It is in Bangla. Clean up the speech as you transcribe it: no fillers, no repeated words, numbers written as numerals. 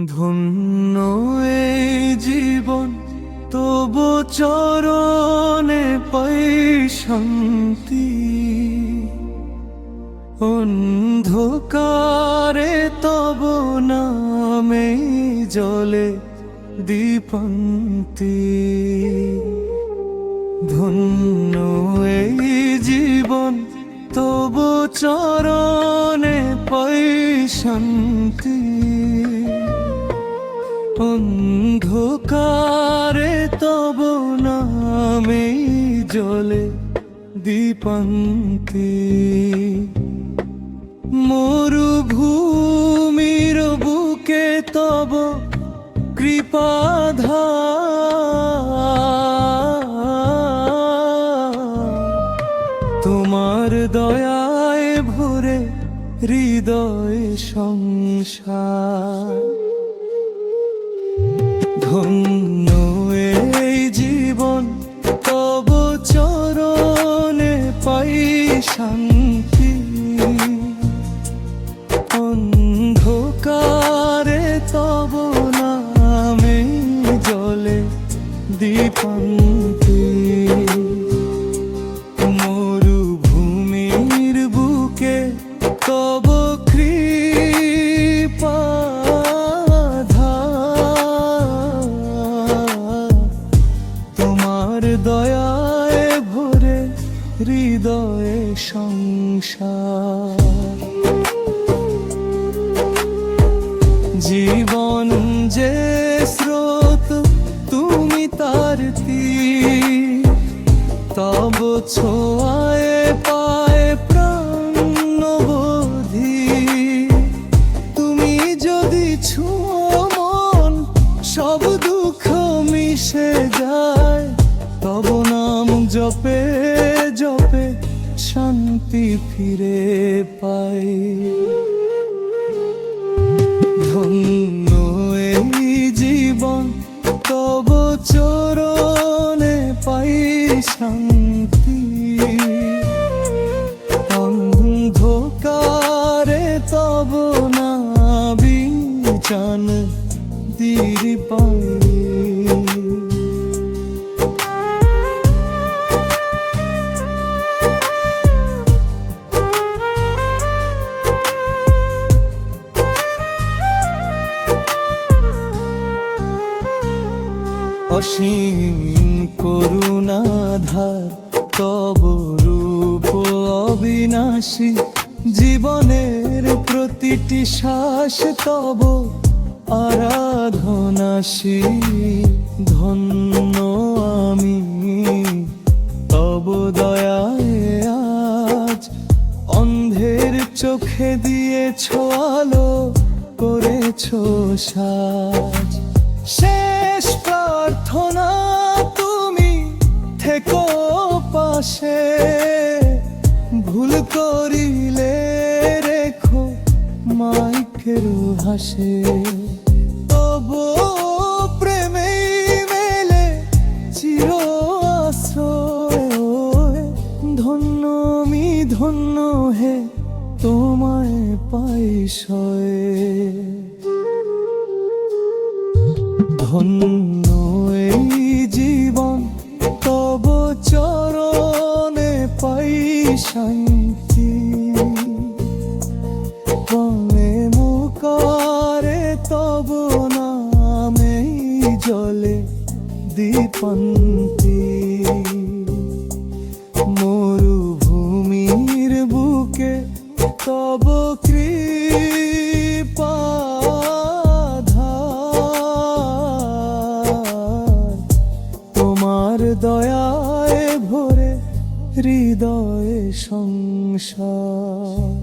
ধন্য এই জীবন তবু চরণে পাই শান্তি। অন্ধকারে তব নামে জ্বলে দীপন্তি। ধন্য এই জীবন তবু চরণে পাই শান্তি। অন্ধকারে তব নামে জ্বলে দীপন্তি। মরুভূমির বুকে তব কৃপাধার। তোমার দয়ায় ভরে হৃদয় সংসার। ধন্য এই জীবন তব চরণে পাই শান্তি। অন্ধকারে তব নামে জ্বলে দীপন্তি। মরুভূমির বুকে তব কৃপাধার। তোমার দয়ায় ভরে হৃদয়ে সংসার। জীবন যে স্রোত তুমি তার তীর। তব ছোঁয়ায় পায় প্রাণ নবধি। তুমি যদি ছুঁয়ো মন সব দুঃখ মিশে যায়। তব নাম জপে জপে শান্তি ফিরে পাই। ধন্য এই জীবন তব চরণে পাই শান্তি। অন্ধকারে তব নাভি চান দীর পাই। অসীম করুণাধার তব রূপ অবিনাশী। জীবনের প্রতিটি শ্বাস তব আরাধনাশী। ধন্য আমি তব দয়ায় আজ। অন্ধের চোখে দিয়েছ আলো করেছ সাজ। শেষ প্রার্থনা তুমি থেকো পাশে। ভুল করিলে রেখো মাইকের হাসে। তবু প্রেমেই মেলে চির আশ্রয়। ধন্য আমি ধন্য হে তোমায় পাই সয়ে। ধন্য এই জীবন তব চরণে পাই শান্তি। প্রাণে মুকারে তব নামে জ্বলে দীপন্তি। মরুভূমির বুকে তব কৃপাধার। তোমার দয়ায় ভরে হৃদয়ে সংসার।